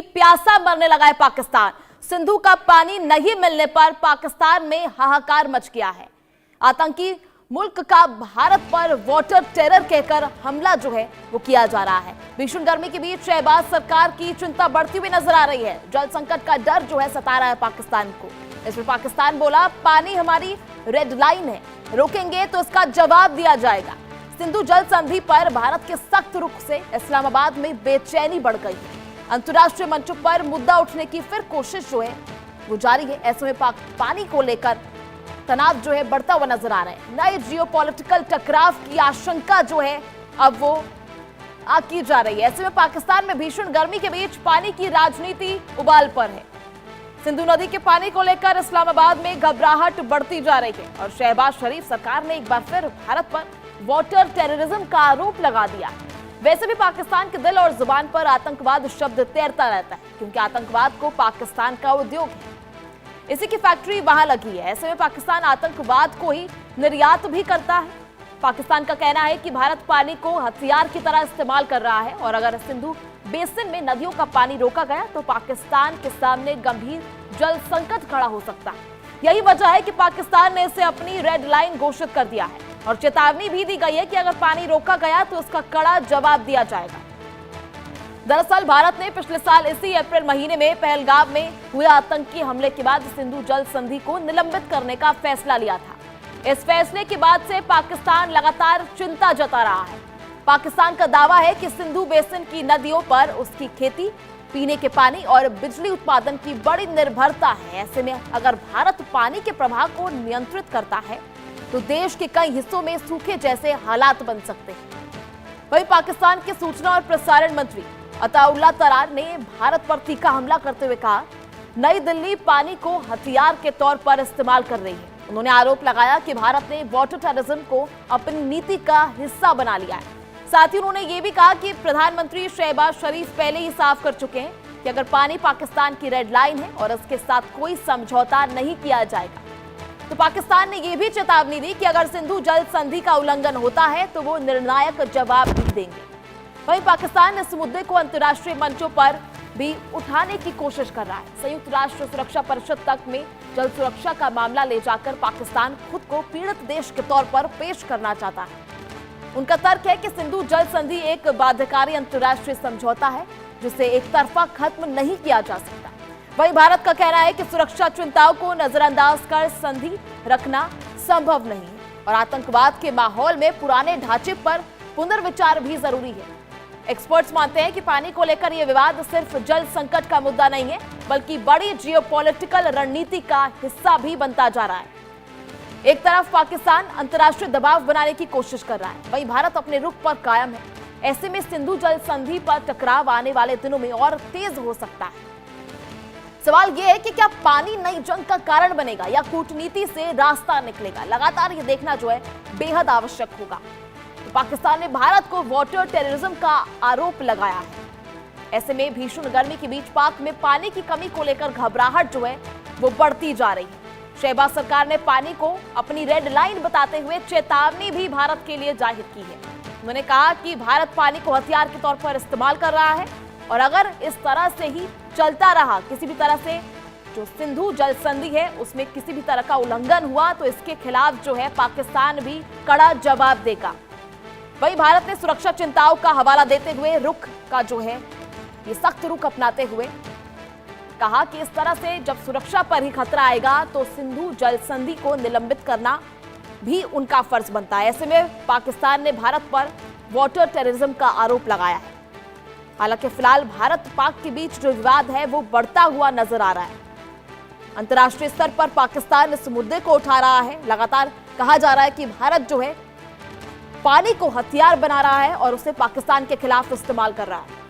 प्यासा मरने लगा है पाकिस्तान। सिंधु का पानी नहीं मिलने पर पाकिस्तान में हाहाकार मच गया है। आतंकी मुल्क का भारत पर वाटर टेरर कहकर हमला जो है वो किया जा रहा है। भीषण गर्मी के बीच शहबाज सरकार की चिंता बढ़ती हुई नजर आ रही है। जल संकट का डर जो है सता रहा है पाकिस्तान को। इसमें पाकिस्तान बोला, पानी हमारी रेड लाइन है, रोकेंगे तो इसका जवाब दिया जाएगा। सिंधु जल संधि पर भारत के सख्त रुख से इस्लामाबाद में बेचैनी बढ़ गई है। अंतर्राष्ट्रीय मंचों पर मुद्दा उठने की फिर कोशिश जो है वो जारी है। ऐसे में पानी को लेकर तनाव जो है बढ़ता हुआ नजर आ रहा है। नए जियोपॉलिटिकल टकराव की आशंका जो है अब वो की जा रही है। ऐसे में पाकिस्तान में भीषण गर्मी के बीच पानी की राजनीति उबाल पर है। सिंधु नदी के पानी को लेकर इस्लामाबाद में घबराहट बढ़ती जा रही है और शहबाज शरीफ सरकार ने एक बार फिर भारत पर वाटर टेररिज्म का आरोप लगा दिया। वैसे भी पाकिस्तान के दिल और जुबान पर आतंकवाद शब्द तैरता रहता है, क्योंकि आतंकवाद को पाकिस्तान का उद्योग है, इसी की फैक्ट्री वहां लगी है। ऐसे में पाकिस्तान आतंकवाद को ही निर्यात भी करता है। पाकिस्तान का कहना है कि भारत पानी को हथियार की तरह इस्तेमाल कर रहा है और अगर सिंधु बेसिन में नदियों का पानी रोका गया तो पाकिस्तान के सामने गंभीर जल संकट खड़ा हो सकता है। यही वजह है कि पाकिस्तान ने इसे अपनी रेड लाइन घोषित कर दिया है और चेतावनी भी दी गई है कि अगर पानी रोका गया तो उसका कड़ा जवाब दिया जाएगा। दरअसल भारत ने पिछले साल इसी अप्रैल महीने में पहलगाम में हुए आतंकी हमले के बाद सिंधु जल संधि को निलंबित करने का फैसला लिया था। इस फैसले के बाद से पाकिस्तान लगातार चिंता जता रहा है। पाकिस्तान का दावा है कि सिंधु बेसिन की नदियों पर उसकी खेती, पीने के पानी और बिजली उत्पादन की बड़ी निर्भरता है। ऐसे में अगर भारत पानी के प्रवाह को नियंत्रित करता है तो देश के कई हिस्सों में सूखे जैसे हालात बन सकते हैं। वहीं पाकिस्तान के सूचना और प्रसारण मंत्री अताउल्लाह तरार ने भारत पर तीखा हमला करते हुए कहा, नई दिल्ली पानी को हथियार के तौर पर इस्तेमाल कर रही है। उन्होंने आरोप लगाया कि भारत ने वाटर टेररिज्म को अपनी नीति का हिस्सा बना लिया है। साथ ही उन्होंने ये भी कहा कि प्रधानमंत्री शहबाज शरीफ पहले ही साफ कर चुके हैं कि अगर पानी पाकिस्तान की रेड लाइन है और इसके साथ कोई समझौता नहीं किया जाएगा। तो पाकिस्तान ने यह भी चेतावनी दी कि अगर सिंधु जल संधि का उल्लंघन होता है तो वो निर्णायक जवाब भी देंगे। वहीं पाकिस्तान इस मुद्दे को अंतर्राष्ट्रीय मंचों पर भी उठाने की कोशिश कर रहा है। संयुक्त राष्ट्र सुरक्षा परिषद तक में जल सुरक्षा का मामला ले जाकर पाकिस्तान खुद को पीड़ित देश के तौर पर पेश करना चाहता है। उनका तर्क है कि सिंधु जल संधि एक बाध्यकारी अंतर्राष्ट्रीय समझौता है जिसे एक तरफा खत्म नहीं किया जा सकता। वहीं भारत का कहना है कि सुरक्षा चिंताओं को नजरअंदाज कर संधि रखना संभव नहीं है और आतंकवाद के माहौल में पुराने ढांचे पर पुनर्विचार भी जरूरी है। एक्सपर्ट्स मानते हैं कि पानी को लेकर यह विवाद सिर्फ जल संकट का मुद्दा नहीं है, बल्कि बड़ी जियोपॉलिटिकल रणनीति का हिस्सा भी बनता जा रहा है। एक तरफ पाकिस्तान अंतर्राष्ट्रीय दबाव बनाने की कोशिश कर रहा है, वहीं भारत अपने रुख पर कायम है। ऐसे में सिंधु जल संधि पर टकराव आने वाले दिनों में और तेज हो सकता है। सवाल यह है कि क्या पानी नई जंग का कारण बनेगा या कूटनीति से रास्ता निकलेगा। लगातार ये देखना जो है बेहद आवश्यक होगा। तो पाकिस्तान ने भारत को वाटर टेररिज्म का आरोप लगाया है। ऐसे में भीषण गर्मी के बीच पाक में पानी की कमी को लेकर घबराहट जो है वो बढ़ती जा रही है। शहबाज सरकार ने पानी को अपनी रेड लाइन बताते हुए चेतावनी भी भारत के लिए जाहिर की है। उन्होंने कहा कि भारत पानी को हथियार के तौर पर इस्तेमाल कर रहा है और अगर इस तरह से ही चलता रहा, किसी भी तरह से जो सिंधु जल संधि है उसमें किसी भी तरह का उल्लंघन हुआ तो इसके खिलाफ जो है पाकिस्तान भी कड़ा जवाब देगा। वहीं भारत ने सुरक्षा चिंताओं का हवाला देते हुए रुख का जो है ये सख्त रुख अपनाते हुए कहा कि इस तरह से जब सुरक्षा पर ही खतरा आएगा तो सिंधु जल संधि को निलंबित करना भी उनका फर्ज बनता है। ऐसे में पाकिस्तान ने भारत पर वाटर टेररिज्म का आरोप लगाया है। हालांकि फिलहाल भारत पाक के बीच जो विवाद है वो बढ़ता हुआ नजर आ रहा है। अंतर्राष्ट्रीय स्तर पर पाकिस्तान इस मुद्दे को उठा रहा है। लगातार कहा जा रहा है कि भारत जो है पानी को हथियार बना रहा है और उसे पाकिस्तान के खिलाफ इस्तेमाल कर रहा है।